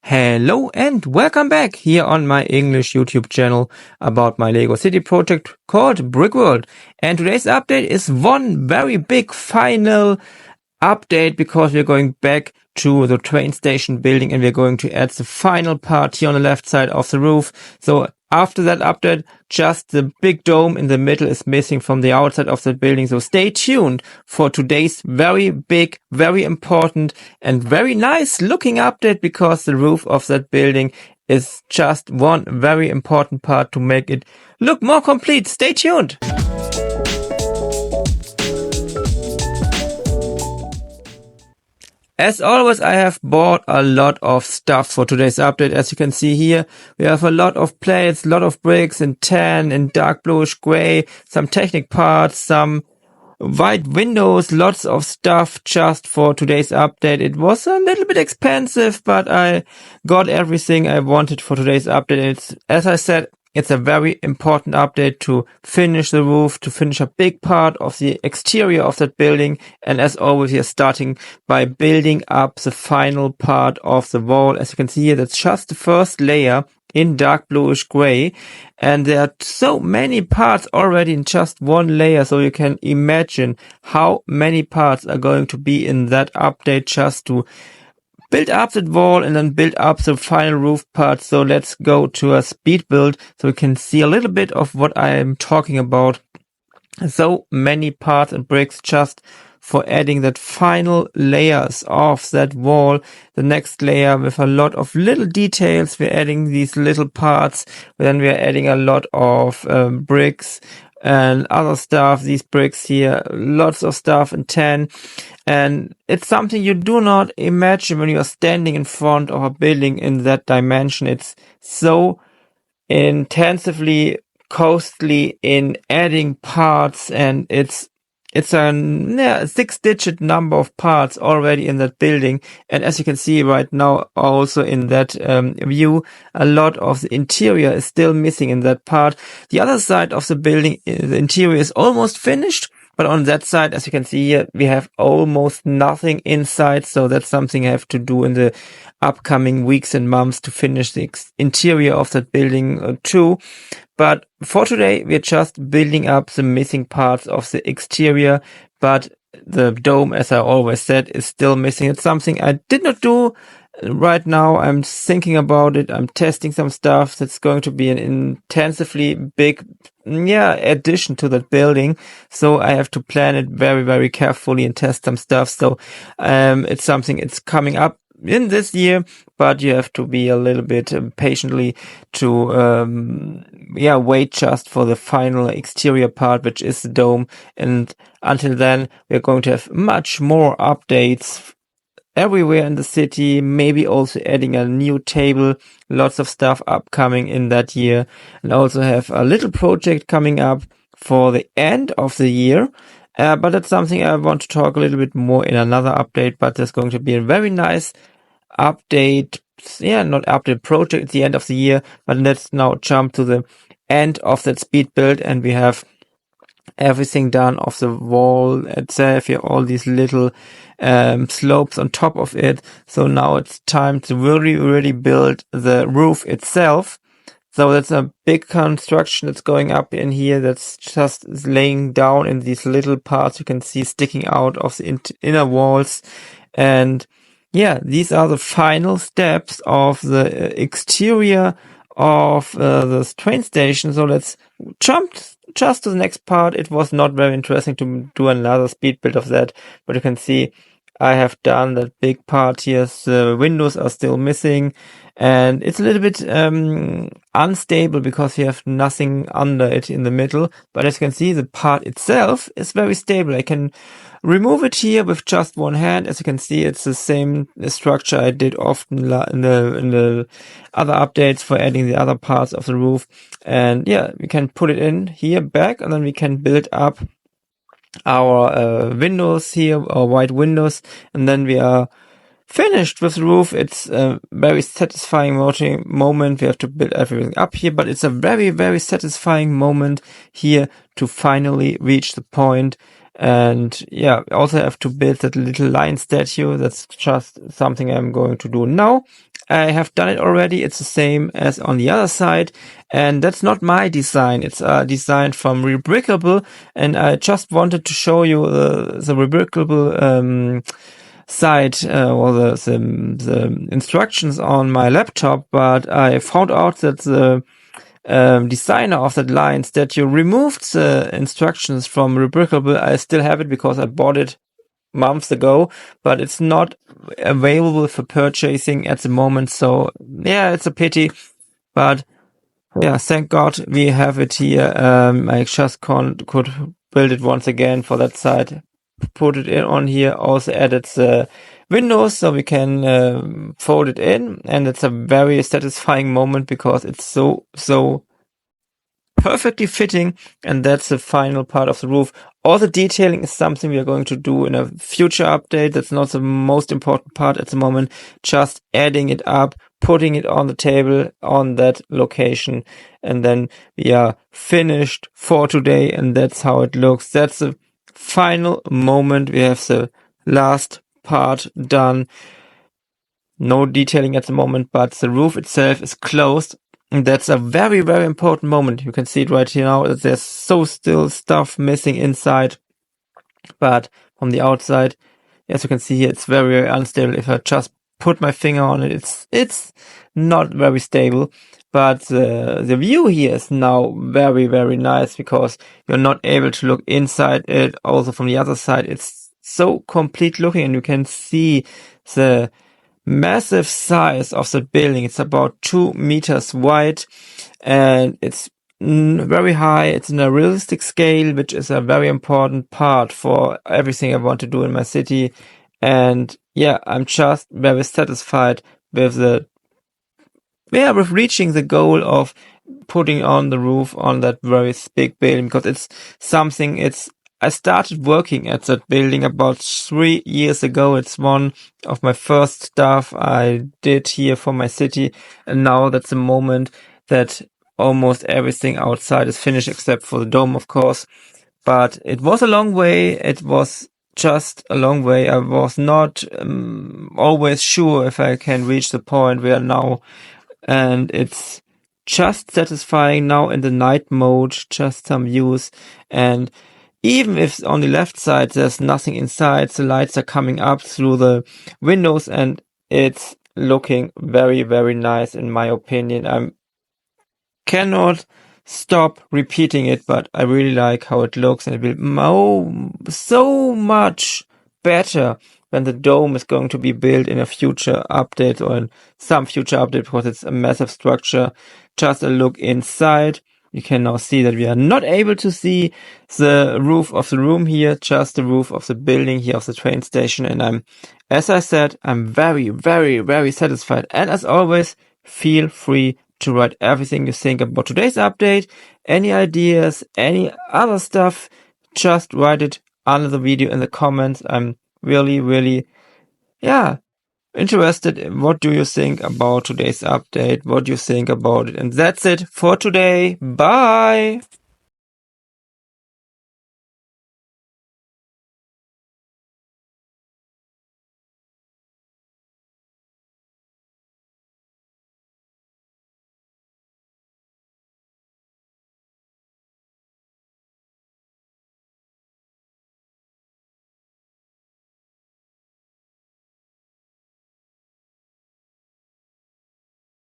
Hello and welcome back here on my English YouTube channel about my Lego City project called Brick World. And today's update is one very big final update because we're going back to the train station building and we're going to add the final part here on the left side of the roof. So after that update, just the big dome in the middle is missing from the outside of the building. So stay tuned for today's very big, very important and very nice looking update because the roof of that building is just one very important part to make it look more complete. Stay tuned. As always, I have bought a lot of stuff for today's update. As you can see here, we have a lot of plates, a lot of bricks in tan, in dark bluish gray, some Technic parts, some white windows, lots of stuff just for today's update. It was a little bit expensive, but I got everything I wanted for today's update. As I said, it's a very important update to finish the roof, to finish a big part of the exterior of that building. And as always, we are starting by building up the final part of the wall. As you can see here, that's just the first layer in dark bluish gray. And there are so many parts already in just one layer. So you can imagine how many parts are going to be in that update just to build up that wall and then build up the final roof part. So let's go to a speed build so we can see a little bit of what I am talking about. So many parts and bricks just for adding that final layers of that wall. The next layer with a lot of little details. We're adding these little parts. Then we're adding a lot of bricks and other stuff. These bricks here, lots of stuff in tan. And it's something you do not imagine when you are standing in front of a building in that dimension. It's so intensively costly in adding parts, and it's a 6-digit number of parts already in that building. And as you can see right now, also in that view, a lot of the interior is still missing in that part. The other side of the building, the interior is almost finished. But on that side, as you can see here, we have almost nothing inside. So that's something I have to do in the upcoming weeks and months to finish the interior of that building too. But for today, we're just building up the missing parts of the exterior. But the dome, as I always said, is still missing. It's something I did not do right now. I'm thinking about it. I'm testing some stuff. That's going to be an intensively big addition to that building. So I have to plan it very, very carefully and test some stuff. So it's something it's coming up in this year, but you have to be a little bit patiently to wait just for the final exterior part, which is the dome. And until then, we're going to have much more updates everywhere in the city, maybe also adding a new table, lots of stuff upcoming in that year, and also have a little project coming up for the end of the year. But that's something I want to talk a little bit more in another update, but there's going to be a very nice update, not update project at the end of the year, but let's now jump to the end of that speed build, and we have everything done of the wall itself here, all these little slopes on top of it. So now it's time to really build the roof itself. So that's a big construction that's going up in here, that's just laying down in these little parts you can see sticking out of the inner walls. And these are the final steps of the exterior of the train station. So let's jump just to the next part. It was not very interesting to do another speed build of that, but you can see I have done that big part here. The windows are still missing, and it's a little bit unstable because you have nothing under it in the middle. But as you can see, the part itself is very stable. I can remove it here with just one hand. As you can see, it's the same structure I did often in the other updates for adding the other parts of the roof. And we can put it in here back, and then we can build up our windows here, our white windows, and then we are finished with the roof. It's a very satisfying moment. We have to build everything up here, but it's a very, very satisfying moment here to finally reach the point And yeah, I also have to build that little lion statue. That's just something I'm going to do now. I have done it already. It's the same as on the other side. And that's not my design. It's a design from Rebrickable. And I just wanted to show you the Rebrickable site or the instructions on my laptop. But I found out that the designer of that line statue removed the instructions from Rebrickable. I still have it because I bought it months ago, but it's not available for purchasing at the moment. So yeah, it's a pity, but yeah, thank God we have it here. I just could build it once again for that side, put it in on here, also added the windows so we can fold it in, and it's a very satisfying moment because it's so perfectly fitting, and that's the final part of the roof. All the detailing is something we are going to do in a future update. That's not the most important part at the moment. Just adding it up, putting it on the table on that location, and then we are finished for today, and that's how it looks. That's the final moment. We have the last part done. No detailing at the moment, but the roof itself is closed. And that's a very, very important moment. You can see it right here now. There's so still stuff missing inside. But from the outside, as you can see here, it's very, very unstable. If I just put my finger on it, it's not very stable. But the view here is now very, very nice because you're not able to look inside it. Also from the other side, it's so complete looking, and you can see the massive size of the building. It's about 2 meters wide, and it's very high. It's in a realistic scale, which is a very important part for everything I want to do in my city. And yeah, I'm just very satisfied with with reaching the goal of putting on the roof on that very big building, because it's something, I started working at that building about 3 years ago. It's one of my first stuff I did here for my city. And now that's the moment that almost everything outside is finished except for the dome, of course. But it was a long way. It was just a long way. I was not always sure if I can reach the point we are now. And it's just satisfying now in the night mode, just some views. And even if on the left side there's nothing inside, the lights are coming up through the windows, and it's looking very, very nice in my opinion. I cannot stop repeating it, but I really like how it looks, and it will so much better when the dome is going to be built in a future update, or in some future update, because it's a massive structure. Just a look inside. You can now see that we are not able to see the roof of the room here, just the roof of the building here of the train station. And as I said, I'm very, very, very satisfied. And as always, feel free to write everything you think about today's update. Any ideas, any other stuff, just write it under the video in the comments. I'm really, really, interested in what do you think about today's update, what do you think about it. And that's it for today. Bye!